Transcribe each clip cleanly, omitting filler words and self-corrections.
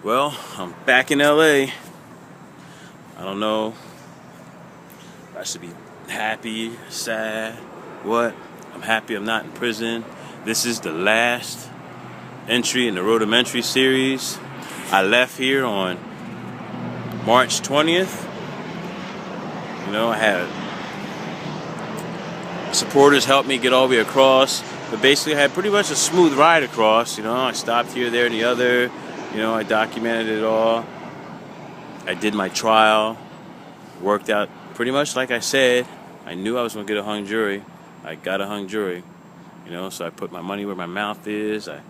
Well, I'm back in LA. I don't know if I should be happy, sad, what. I'm happy I'm not in prison. This is the last entry in the Roadamentary series. I left here on March 20th. I had supporters help me get all the way across. But basically, I had pretty much a smooth ride across. I stopped here, there, and the other. I documented it all. I did my trial. Worked out pretty much like I said. I knew I was going to get a hung jury. I got a hung jury. So I put my money where my mouth is. I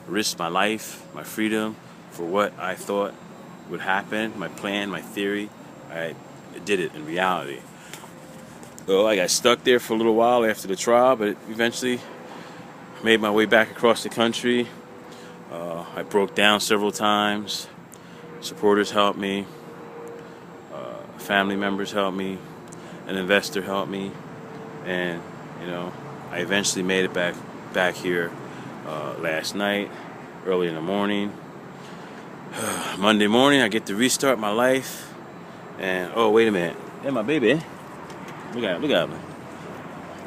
risked my life, my freedom, for what I thought would happen, my plan, my theory. I did it in reality. Well, I got stuck there for a little while after the trial, but eventually made my way back across the country. I broke down several times. Supporters helped me. Family members helped me. An investor helped me. And, I eventually made it back here last night, early in the morning. Monday morning, I get to restart my life. And, oh, wait a minute. Hey, my baby. Look at me.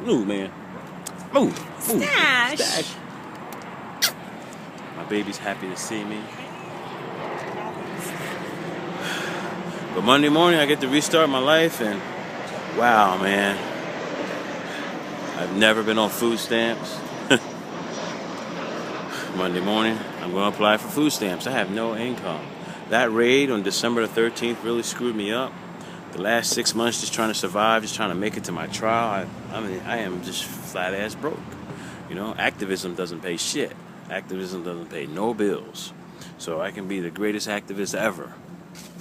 Move, man. Move. Stash. My baby's happy to see me. But Monday morning, I get to restart my life, and wow, man. I've never been on food stamps. Monday morning, I'm going to apply for food stamps. I have no income. That raid on December the 13th really screwed me up. The last 6 months just trying to survive, just trying to make it to my trial. I am just flat ass broke. Activism doesn't pay shit. Activism doesn't pay no bills. So I can be the greatest activist ever.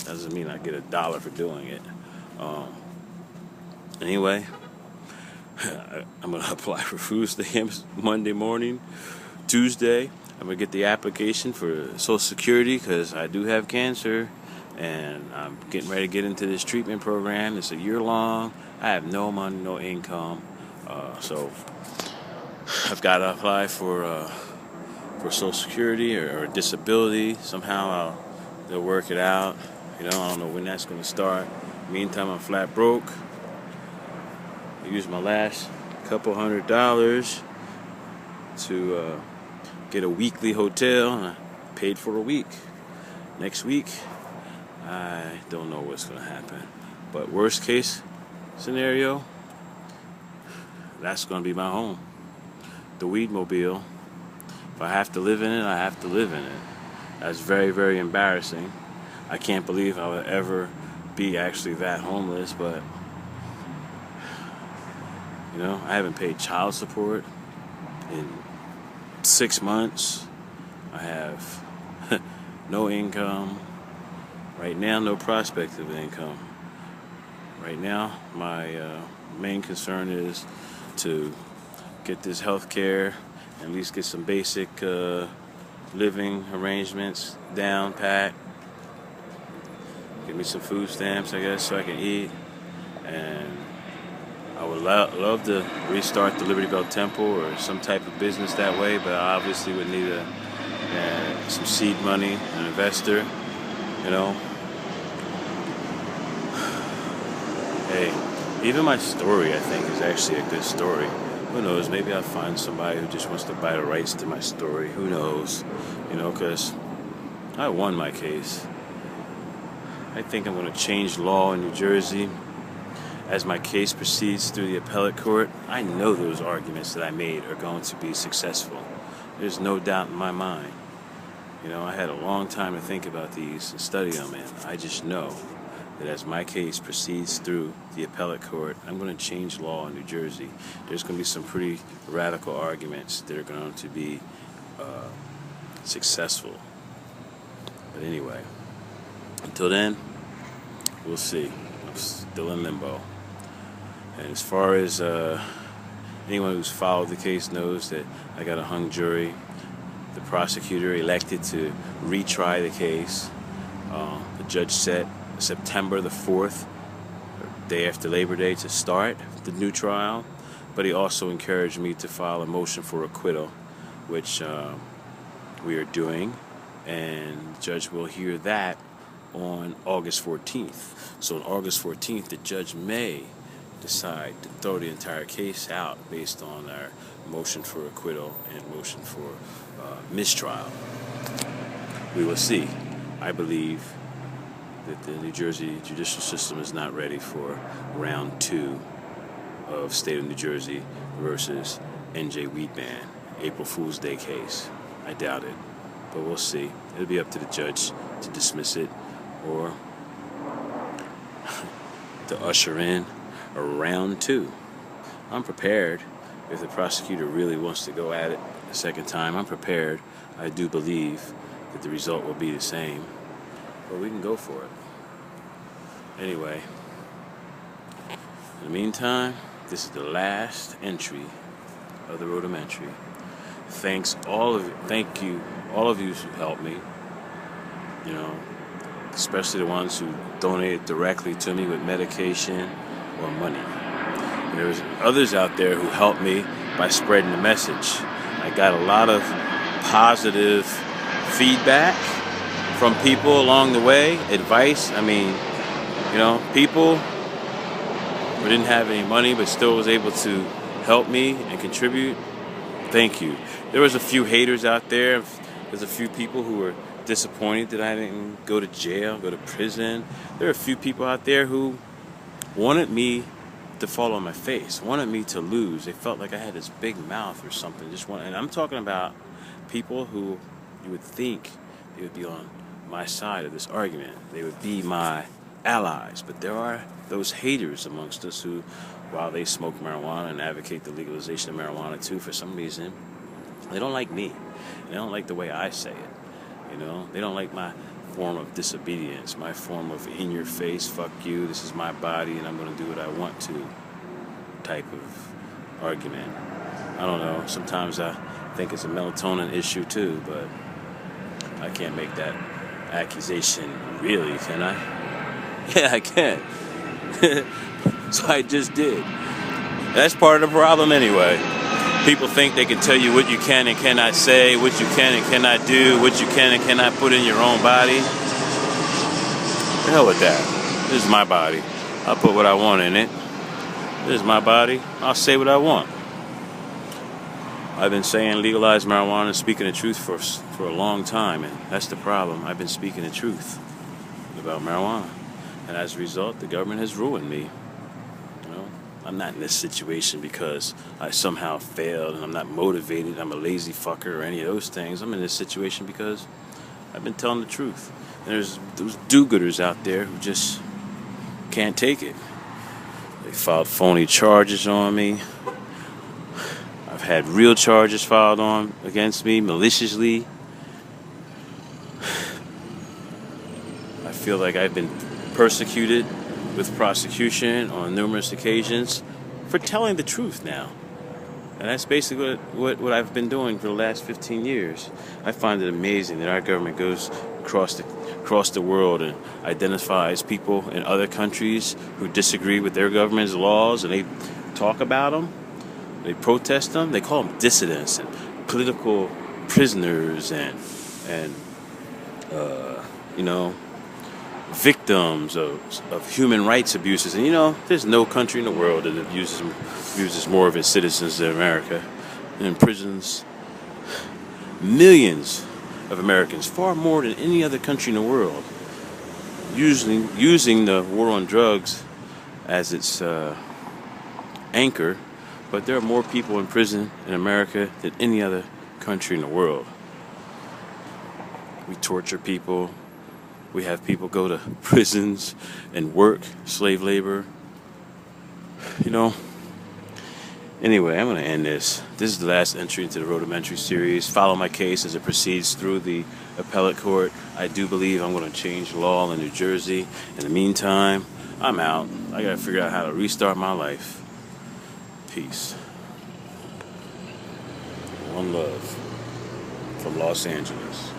Doesn't mean I get $1 for doing it. Anyway, I'm going to apply for food stamps Monday morning. Tuesday, I'm going to get the application for Social Security because I do have cancer. And I'm getting ready to get into this treatment program. It's a year long. I have no money, no income. So I've got to apply for Social Security or disability. Somehow they'll work it out. I don't know when that's going to start. Meantime, I'm flat broke. I used my last couple $100 to get a weekly hotel. And I paid for a week. Next week, I don't know what's going to happen. But worst case scenario, that's going to be my home. The Weedmobile. If I have to live in it, I have to live in it. That's very, very embarrassing. I can't believe I would ever be actually that homeless, but I haven't paid child support in 6 months. I have no income. Right now, no prospect of income. Right now, my main concern is to get this health care, at least get some basic living arrangements down pat. Give me some food stamps, I guess, so I can eat. And I would love to restart the Liberty Bell Temple or some type of business that way, but I obviously would need some seed money, an investor, Hey, even my story, I think, is actually a good story. Who knows? Maybe I'll find somebody who just wants to buy the rights to my story. Who knows? Because I won my case. I think I'm going to change law in New Jersey as my case proceeds through the appellate court. I know those arguments that I made are going to be successful. There's no doubt in my mind. I had a long time to think about these and study them, and I just know that as my case proceeds through the appellate court, I'm going to change law in New Jersey. There's going to be some pretty radical arguments that are going to be successful. But anyway, until then, we'll see. I'm still in limbo. And as far as anyone who's followed the case knows that I got a hung jury. The prosecutor elected to retry the case. The judge set September the 4th, day after Labor Day, to start the new trial, but he also encouraged me to file a motion for acquittal, which we are doing, and the judge will hear that on August 14th. So on August 14th, the judge may decide to throw the entire case out based on our motion for acquittal and motion for mistrial. We will see. I believe that the New Jersey judicial system is not ready for round 2 of State of New Jersey versus NJWEEDMAN, April Fool's Day case. I doubt it, but we'll see. It'll be up to the judge to dismiss it or to usher in a round 2. I'm prepared. If the prosecutor really wants to go at it a second time, I'm prepared. I do believe that the result will be the same, but we can go for it. Anyway, in the meantime, this is the last entry of the Roadamentary. Thank you, all of you who helped me. You know, especially the ones who donated directly to me with medication or money. And there's others out there who helped me by spreading the message. I got a lot of positive feedback from people along the way, advice. I mean, you know, people who didn't have any money but still was able to help me and contribute. Thank you. There was a few haters out there. There's a few people who were disappointed that I didn't go to jail, go to prison. There are a few people out there who wanted me to fall on my face, wanted me to lose. They felt like I had this big mouth or something. And I'm talking about people who you would think they would be on my side of this argument. They would be my allies. But there are those haters amongst us who, while they smoke marijuana and advocate the legalization of marijuana too, for some reason, they don't like me. They don't like the way I say it. You know, they don't like my form of disobedience, my form of in your face, fuck you, this is my body and I'm going to do what I want to type of argument. I don't know. Sometimes I think it's a melatonin issue too, but I can't make that accusation really, can I? Yeah, I can. So I just did. That's part of the problem anyway. People think they can tell you what you can and cannot say, what you can and cannot do, what you can and cannot put in your own body. The hell with that. This is my body. I'll put what I want in it. This is my body. I'll say what I want. I've been saying legalize marijuana and speaking the truth for a long time, and that's the problem. I've been speaking the truth about marijuana. And as a result, the government has ruined me. You know, I'm not in this situation because I somehow failed and I'm not motivated, I'm a lazy fucker or any of those things. I'm in this situation because I've been telling the truth. And there's those do-gooders out there who just can't take it. They filed phony charges on me. I've had real charges filed on against me maliciously. I feel like I've been persecuted with prosecution on numerous occasions for telling the truth now. And that's basically what I've been doing for the last 15 years. I find it amazing that our government goes across the world and identifies people in other countries who disagree with their government's laws, and they talk about them, they protest them, they call them dissidents and political prisoners and you know, victims of human rights abuses. And you know, there's no country in the world that abuses more of its citizens than America. And imprisons millions of Americans, far more than any other country in the world, using the war on drugs as its anchor. But there are more people in prison in America than any other country in the world. We torture people. We have people go to prisons and work, slave labor. You know. Anyway, I'm going to end this. This is the last entry into the Roadamentary series. Follow my case as it proceeds through the appellate court. I do believe I'm going to change the law in New Jersey. In the meantime, I'm out. I got to figure out how to restart my life. Peace. One love from Los Angeles.